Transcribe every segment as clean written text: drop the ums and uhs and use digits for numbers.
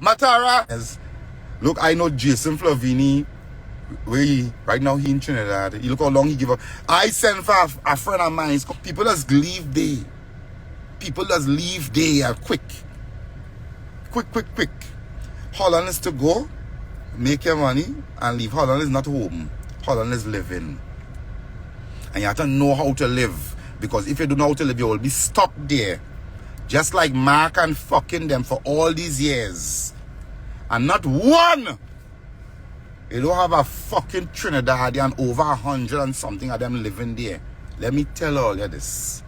Matara. Yes. Look, I know Jason Flavini. Right now he in Trinidad. You look how long he give up. I send for a friend of mine. People just leave there. People just leave there quick. Quick. Holland is to go, make your money, and leave. Holland is not home. Holland is living. And you have to know how to live. Because if you don't know how to live, you will be stuck there. Just like Mark and fucking them for all these years. And not one. You don't have a fucking Trinidadian over 100 and something of them living there. Let me tell all you this.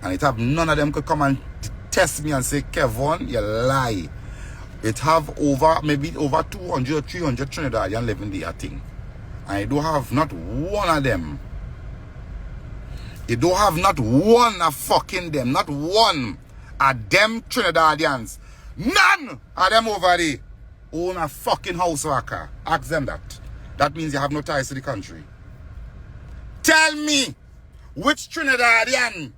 And it have none of them could come and test me and say, Kevin, you lie. It have maybe over 200 or 300 Trinidadian living there, I think. And you don't have not one of them. You don't have not one of fucking them. Not one of them Trinidadians. None of them over there own a fucking house or a car. Ask them that. That means you have no ties to the country. Tell me which Trinidadian.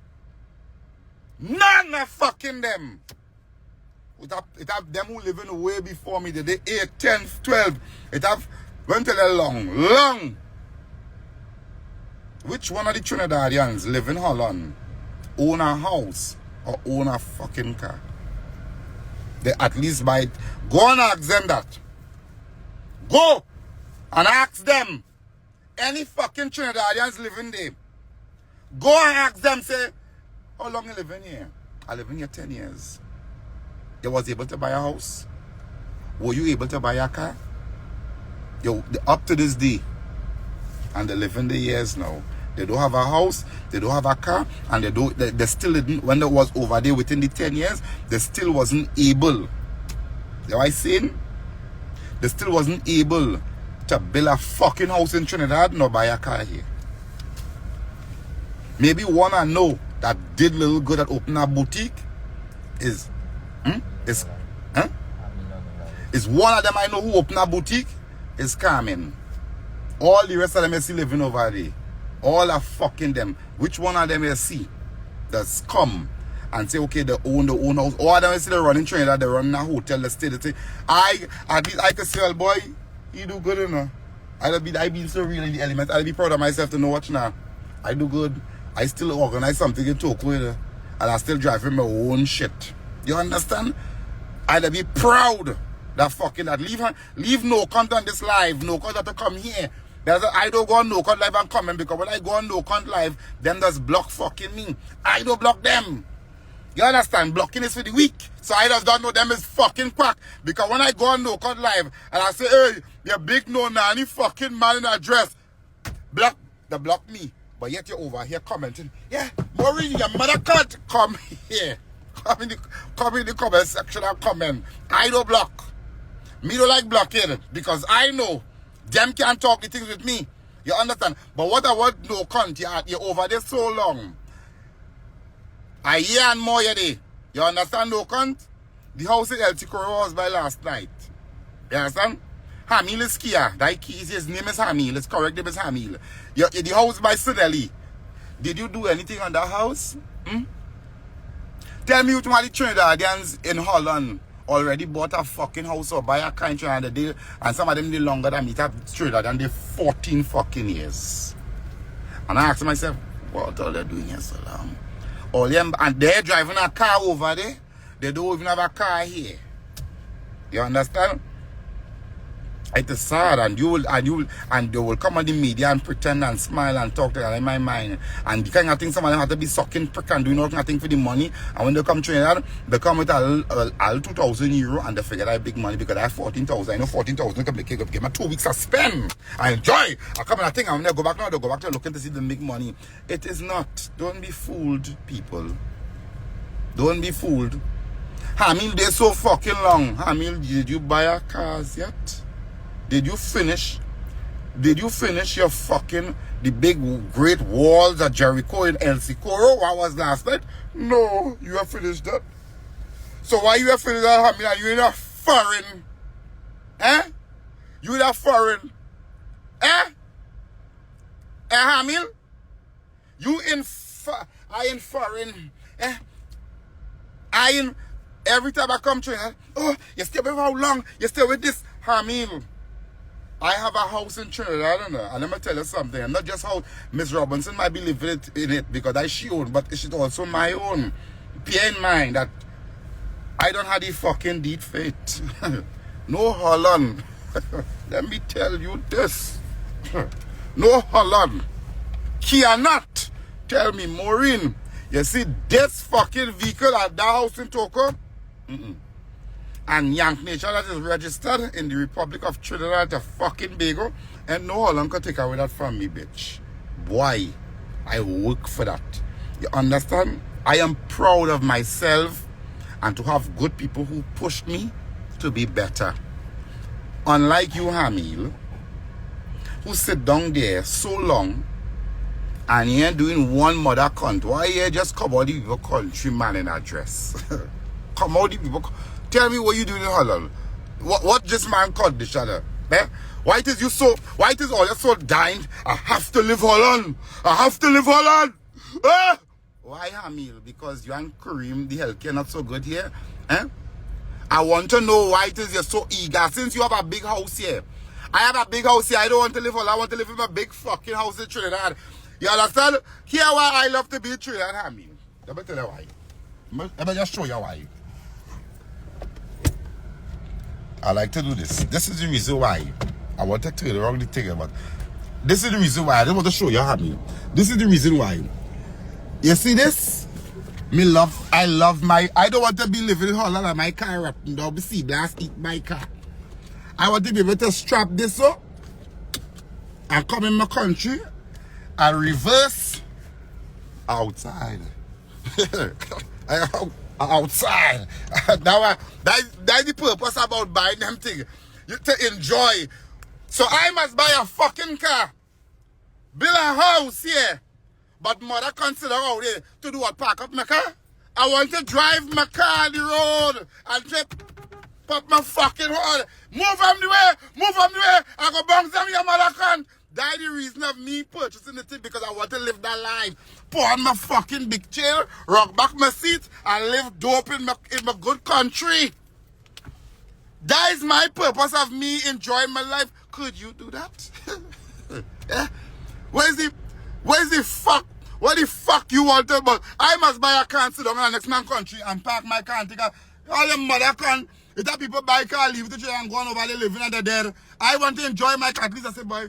None of fucking them. It have them who living way before me. The 8, 10, 12. It have went a long. Which one of the Trinidadians live in Holland, own a house or own a fucking car? They at least buy it. Go and ask them that. Go and ask them. Any fucking Trinidadians living there. Go and ask them, say, how long you living here? I live in here 10 years. You was able to buy a house? Were you able to buy a car? Up to this day. And they live in the years now. They don't have a house, they don't have a car, and they still didn't, when they was over there within the 10 years, they still wasn't able. You know what I'm saying? They still wasn't able to build a fucking house in Trinidad nor buy a car here. Maybe one I know that did little good at opening a boutique is one of them I know who opened a boutique is Carmen. All the rest of them you see living over there. All are fucking them. Which one of them you see that's come and say, okay, they own house. All of them you see they running Trinidad, they run a hotel, they stay, they say, at least I can say, well, boy, you do good, you know. I been so real in the element. I'll be proud of myself to know what now. I do good. I still organize something in Toko, you know, and I still driving my own shit. You understand? I'll be proud that leave no content on this live, no content to come here. I don't go on no content live and comment because when I go on no content live, them just block fucking me. I don't block them. You understand? Blocking is for the weak. So I just don't know them is fucking quack. Because when I go on no content live and I say, hey, you big no nanny fucking man in a dress, they block me. But yet you're over here commenting, yeah, Maureen, your mother can't come here. Come in the comment section and comment. I don't block. Me don't like blocking because I know them can't talk the things with me. You understand? But what I want no cunt, you're over there so long. A year and more you there. You understand no cunt? The house in El Ticoro was by last night. You understand? Hamil is Kia. His name is Hamil. His correct name is Hamil. The house by Sudeli. Did you do anything on that house? Tell me which one of the Trinidadians in Holland already bought a fucking house or buy a car in Trinidad, and some of them live longer than me at Trinidad and they 14 fucking years. And I asked myself, what are they doing here so long? All them, and they're driving a car over there. They don't even have a car here. You understand? It is sad, and they will come on the media and pretend and smile and talk to them in my mind. And the kind of thing some of them have to be sucking prick and doing nothing for the money. And when they come to Trinidad, they come with all 2,000 euro and they figure that big money because I have 14,000. I know 14,000 can give me 2 weeks to spend. I enjoy. I come and I think I'm gonna go back now. They go back to looking to see the big money. It is not. Don't be fooled, people. Don't be fooled. Hamil, they're so fucking long. Hamil, did you buy a cars yet? Did you finish your fucking, the big great walls at Jericho in El Sicoro? What was last night? No, you have finished that. So why you have finished that, Hamil? You in a foreign? You in a foreign? Hamil? You in I in foreign? Every time I come to Trinidad, oh, you stay with how long? You stay with this Hamil. I have a house in Trinidad, and let me tell you something. And not just how Miss Robinson might be living in it because that's she own, but it's also my own. Bear in mind that I don't have the fucking deed fate. No Holland. Let me tell you this. No Holland cannot tell me, Maureen, you see this fucking vehicle at that house in Toko? And Yank Nature that is registered in the Republic of Trinidad to fucking Bago, and no Holland can take away that from me, bitch. Why? I work for that. You understand? I am proud of myself and to have good people who pushed me to be better. Unlike you, Hamil, who sit down there so long and you ain't doing one mother cunt. Why you just come out the people country man in a dress? Come out the people. Tell me what you doing in Holland. What this man called this other? Eh? Why it is you so? Why it is all you so dying? I have to live Holland. I have to live Holland. Eh? Why, Hamil? Because you and Kareem, the healthcare not so good here. Eh? I want to know why it is you're so eager. Since you have a big house here. I have a big house here. I don't want to live Holland. I want to live in a big fucking house in Trinidad. You understand? Here why I love to be in Trinidad, Hamil. Let me tell you why. Let me just show you why. I like to do this. This is the reason why. I want to tell you the wrong thing, but this is the reason why. I just want to show you, Hamil. This is the reason why. You see this? I love my, I don't want to be living in Holland and my car wrapping down, sea blast eat my car. I want to be able to strap this up and come in my country and reverse outside. Outside. That's the purpose about buying them things. You to enjoy. So I must buy a fucking car. Build a house here. But mother consider out there to do what? Park up my car? I want to drive my car on the road and just pop my fucking horn. Move from the way. Move from the way. I go bounce them your mother can. That's the reason of me purchasing the thing, because I want to live that life. Put on my fucking big chair, rock back my seat, and live dope in my good country. That is my purpose of me enjoying my life. Could you do that? Yeah? Where's the fuck? What the fuck you want to? But I must buy a car and sit down in the next man country and park my car and take a, all your mother can. If that people buy car, leave the chair and go on over there living and they're dead. I want to enjoy my car. At least I say, boy,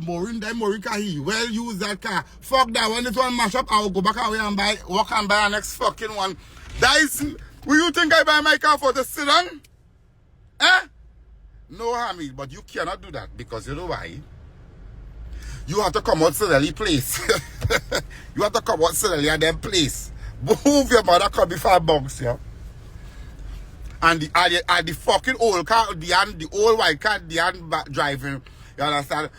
Maureen car he well use that car. Fuck that. When this one mash up, I will go back away and walk and buy a next fucking one. That is, will you think I buy my car for to sit down? Eh? No, Hamid, but you cannot do that because you know why? You have to come out suddenly place. You have to come out suddenly at them place. Move your mother come before I bounce you. And the fucking old car, the old white car, driving. You understand?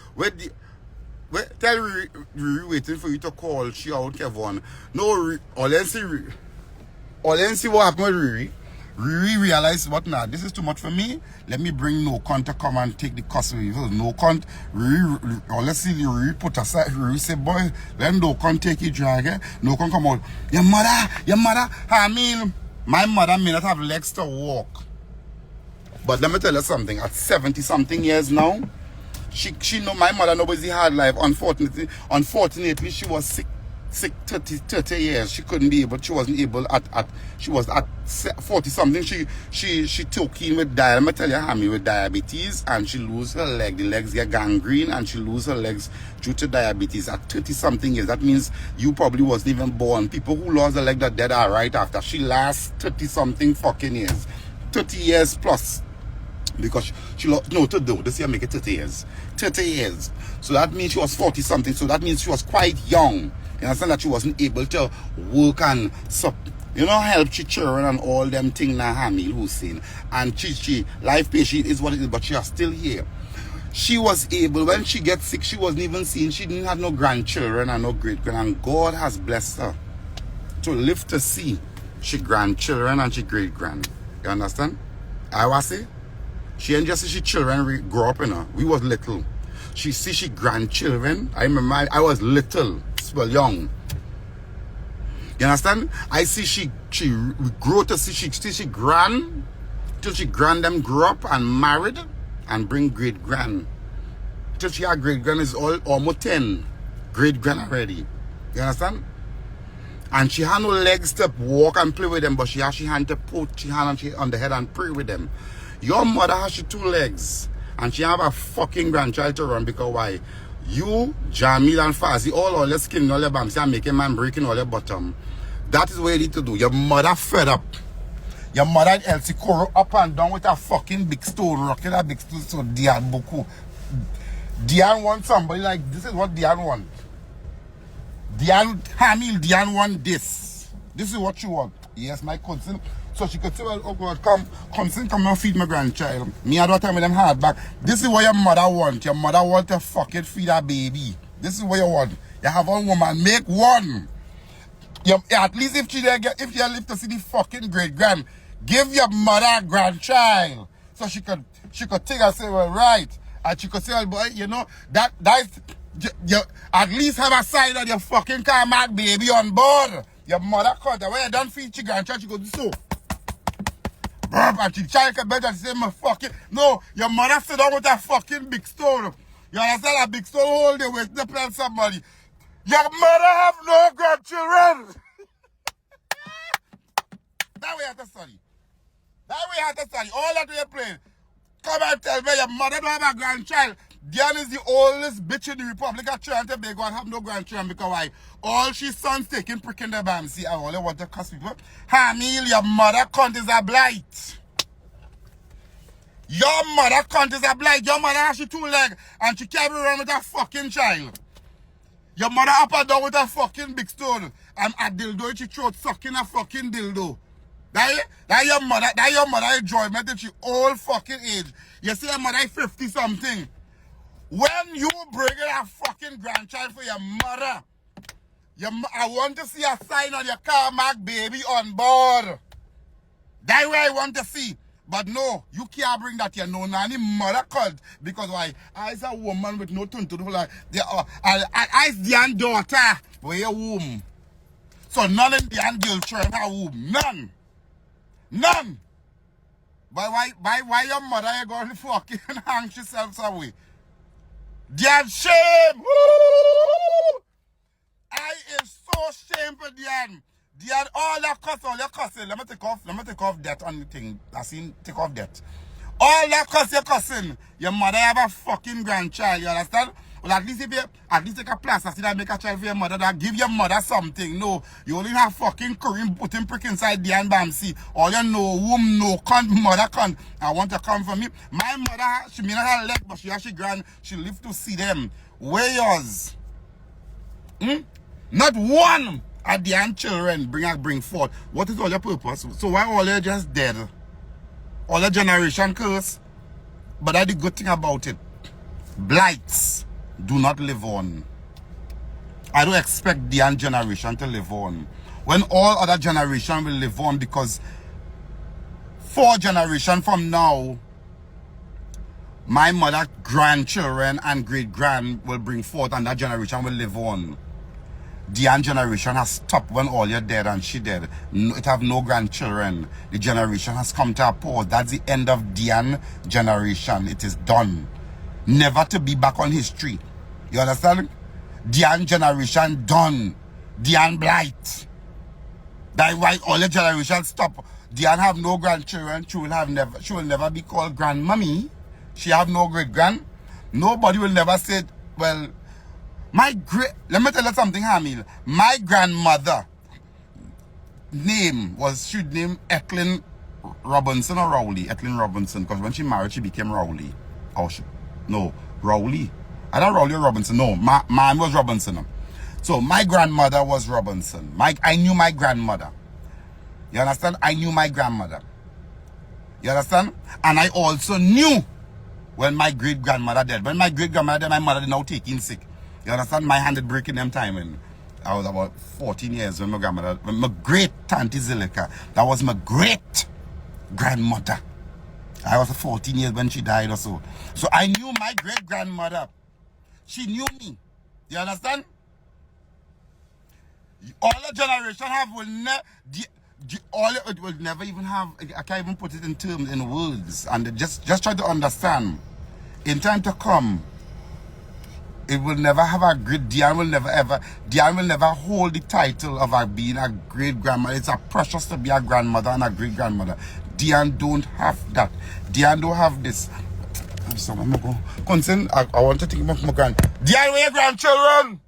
Tell Riri waiting for you to call she out Kevon. No, all see what happened with Riri. Riri realized what now? This is too much for me. Let me bring No Con to come and take the custody. No Con, Riri, or let's see Riri put aside. Riri say, boy, let No Con take you drag. Eh? No Con come out. Your mother, I mean, my mother may not have legs to walk. But let me tell you something. At 70-something years now, she know my mother knows the hard life. Unfortunately, she was sick 30 years. She couldn't be able. She wasn't able she was at 40-something. She took in with let me tell you, Hammy, with diabetes, and she lose her leg. The legs get gangrene, and she lose her legs due to diabetes at 30-something years. That means you probably wasn't even born. People who lost a leg that dead are right after. She lasts 30-something fucking years, 30 years plus. Because she lost, no, this year make it 30 years. 30 years. So that means she was 40-something. So that means she was quite young. You understand that she wasn't able to work and help she children and all them things now, Hamil Hussein. And she life patient is what it is, but she is still here. She was able, when she gets sick, she wasn't even seen. She didn't have no grandchildren and no great-grand. And God has blessed her to live to see she grandchildren and she great-grand. You understand? I was say? She ain't just see she children grow up in her. We was little. She see she grandchildren. I remember I was little, well young. You understand? I see she grow to see she grand till she grand them grow up and married and bring great grand. Till she had great grand is almost 10 great grand already. You understand? And she had no legs to walk and play with them, but she had to put she hand on the head and pray with them. Your mother has she 2 legs and she have a fucking grandchild to run because why? You, Jamil and Fazi, all your skin, all your bumps, and making man breaking all your bottom. That is what you need to do. Your mother fed up. Your mother and Elsie Koro up and down with a fucking big stone, rocking a big stone, so Diane Boku. Diane wants somebody like, this is what Diane wants. Diane, Hamil, Diane want this. This is what she want. Yes, my cousin. So she could say, well, oh God, come and feed my grandchild. Me, I don't tell me them hard back. This is what your mother want. Your mother want to fucking feed a baby. This is what you want. You have one woman, make one. At least if you live to see the fucking great grand, give your mother a grandchild. So she could take and say, well, right. And she could say, well, boy, you know, that's you at least have a sign of your fucking car mark baby on board. Your mother cut the way you don't feed your grandchild, she go do so. And she child can better say my fucking no, your mother sit down with a fucking big stone. You understand a big stone all the way to plant somebody. Your mother have no grandchildren. That way you have to study. That way you have to study. All that way you playing. Come and tell me your mother don't have a grandchild. Diane is the oldest bitch in the Republic of Trinidad and Tobago and have no grandchildren because why? All she sons taking prick in the bam. See, I only want to cuss people. Hamil, your mother cunt is a blight. Your mother cunt is a blight. Your mother has 2 legs and she carry around with a fucking child. Your mother up and down with a fucking big stone and a dildo in she throat sucking a fucking dildo. That your mother enjoyment if she old fucking age. You see your mother 50 something. When you bring in a fucking grandchild for your mother, I want to see a sign on your car mark baby on board. That's what I want to see. But no, you can't bring that here. No nanny mother called. Because why? I is a woman with no tune to do like I is the daughter with your womb. So none in the hand girl children her womb. None. None. But why your mother you going to fucking hang yourself away? Diane shame! Woo! I am so ashamed for Diane. Diane, all your cussing. Let me take off that on the thing. I seen take off that. All your cussing. Your mother have a fucking grandchild, you understand? Well, at least take a plaster, see that make a child for your mother, that give your mother something. No, you only have fucking Kareem putting prick inside Diane Bamsi. All you know, womb, no, cunt, mother, cunt. I want to come from me. My mother, she may not have leg, but she actually grand, she live to see them. Where yours? Not one of Diane children bring forth. What is all your purpose? So why all you just dead? All the generation curse. But that's the good thing about it. Blights do not live on. I don't expect the young generation to live on. When all other generation will live on, because 4 generations from now, my mother, grandchildren and great-grand will bring forth and that generation will live on. The young generation has stopped when all you're dead and she dead. It have no grandchildren. The generation has come to a pause. That's the end of the young generation. It is done. Never to be back on history. You understand? The young generation done. The young blight. That's why all the generation stop. The young have no grandchildren. She will never be called grandmommy. She have no great grand. Nobody will never say, well, let me tell you something, Hamil. My grandmother name was, she named Etlin Robinson or Rowley? Etlin Robinson, because when she married, she became Rowley. No, Rowley. I don't Rowley or Robinson. No, mine was Robinson. So my grandmother was Robinson. I knew my grandmother. You understand? I knew my grandmother. You understand? And I also knew when my great-grandmother died. When my great-grandmother died, my mother did now taking sick. You understand? My hand is breaking them time. And I was about 14 years when my great-auntie Zilika, that was my great-grandmother. I was 14 years when she died or so. So I knew my great-grandmother. She knew me. You understand? All the generation have will never, it will never even have, I can't even put it in terms, in words. And just try to understand. In time to come, it will never have a great, Diane will never hold the title of being a great grandmother. It's a precious to be a grandmother and a great grandmother. Diane don't have that. Diane don't have this. I'm sorry, I'm going to concern, I want to think about my Diane, where your grandchildren?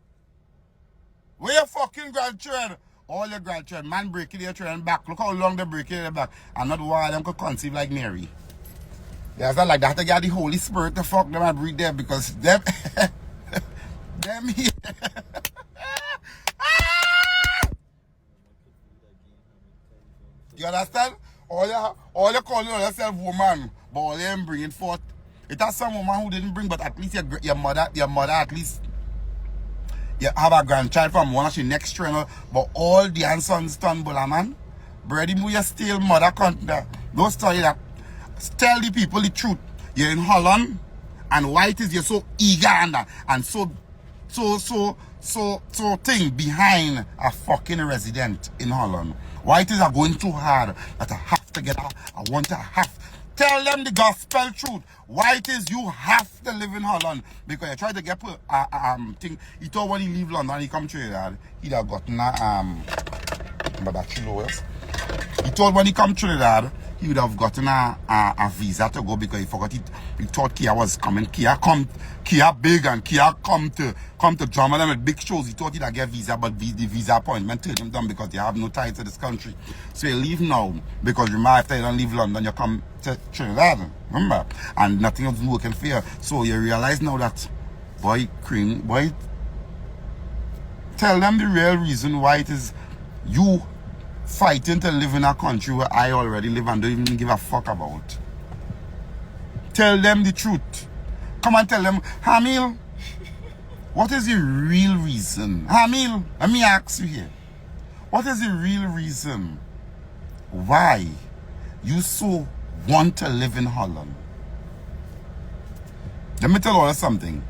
Where your fucking grandchildren? All your grandchildren, man breaking their children back. Look how long they're breaking their back. And not one of them could conceive like Mary. Yeah, it's not like that. They got the Holy Spirit to fuck them and breed them because them... them here. You understand? All you calling yourself woman, but all you bringing forth. It has some woman who didn't bring, but at least your mother at least you have a grandchild from one of your next trainer. But all the sons done, man. Brady, you still mother country. Don't tell that. Tell the people the truth. You're in Holland, and white is you're so eager and so thing behind a fucking resident in Holland. White is are going too hard that I have to get out. I want to have. Tell them the gospel truth. White is you have to live in Holland because you try to get thing. He thought when he leave London, he come to Trinidad, he'd have gotten he thought when he come to Trinidad, he would have gotten a visa to go because he forgot it. He thought Kia was coming. Kia big and Kia come to drama them at big shows. He thought he'd get visa, but the visa appointment turned him down because they have no ties to this country. So you leave now because remember after you don't leave London, you come to Trinidad. Remember? And nothing else is working for you. So you realize now that boy, tell them the real reason why it is you fighting to live in a country where I already live and don't even give a fuck about. Tell them the truth. Come and tell them, Hamil, what is the real reason? Hamil, let me ask you here. What is the real reason why you so want to live in Holland? Let me tell you something.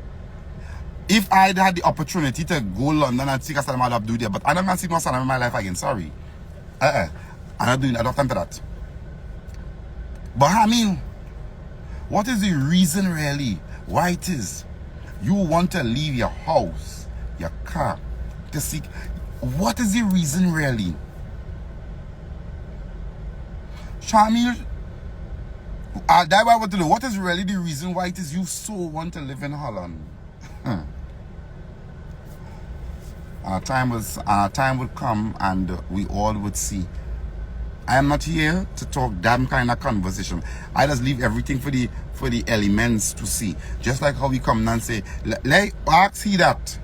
If I'd had the opportunity to go London and seek asylum, I'd have do there. But I don't want to seek no asylum in my life again. Sorry. I'm not doing it. I don't have time for that. But I mean, what is the reason really why it is you want to leave your house, your car, to seek? What is the reason really? Shamil, that's what I want to know. What is really the reason why it is you so want to live in Holland? A time would come and we all would see. I am not here to talk that kind of conversation. I just leave everything for the elements to see. Just like how we come and say, let ask he that.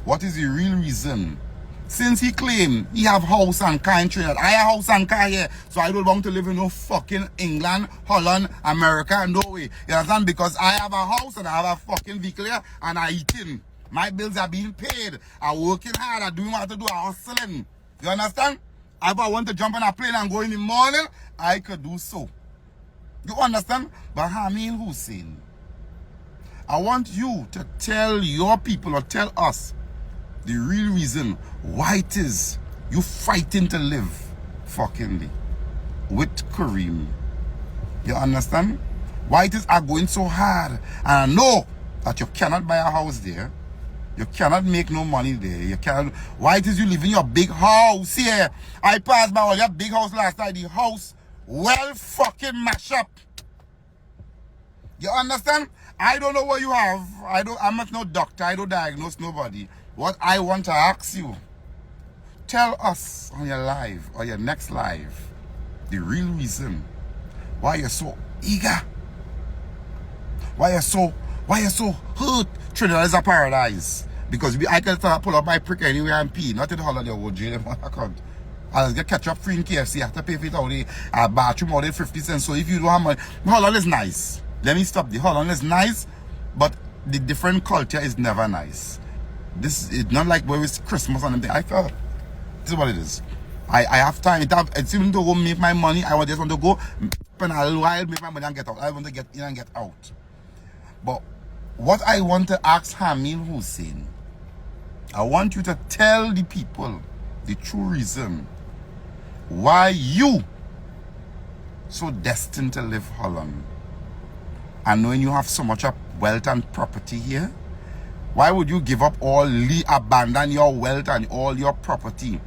What is the real reason? Since he claimed he have house and car in Trinidad, I have house and car here, so I don't want to live in no fucking England, Holland, America, no way. You understand? Because I have a house and I have a fucking vehicle here and I eating. My bills are being paid. I'm working hard. I'm doing what I have to do. I'm hustling. You understand? If I want to jump on a plane and go in the morning, I could do so. You understand? But Hamil Hussein, I want you to tell your people or tell us the real reason why it is you fighting to live fuckingly with Kareem. You understand? Why it is are going so hard. And I know that you cannot buy a house there. You cannot make no money there. You cannot. Why it is you live in your big house here? I passed by all your big house last night. The house well fucking mashed up. You understand? I don't know what you have. I'm not no doctor. I don't diagnose nobody. What I want to ask you, tell us on your live or your next live the real reason why you're so eager. Why you're so hurt. Trinidad is a paradise. Because I can pull up my prick anywhere and pee. Not in Holland, or jail in my account. I'll get ketchup free in KFC. I have to pay for it out there. Bathroom out there 50 cents. So if you don't have money, Holland is nice. Let me stop. The Holland is nice, but the different culture is never nice. This is not like where it's Christmas and everything. I felt this is what it is. I have time. It's even to go make my money. I just want to go spend a little while, make my money and get out. I want to get in and get out. But what I want to ask Hamil Hussein, I want you to tell the people the true reason why you so destined to live Holland, and knowing you have so much of wealth and property here, why would you give up all, abandon your wealth and all your property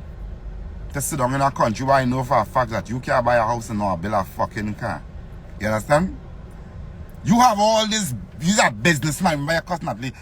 to sit down in a country where I know for a fact that you can't buy a house and not build a fucking car? You understand? You have all this, these are businessmen, remember your cousin,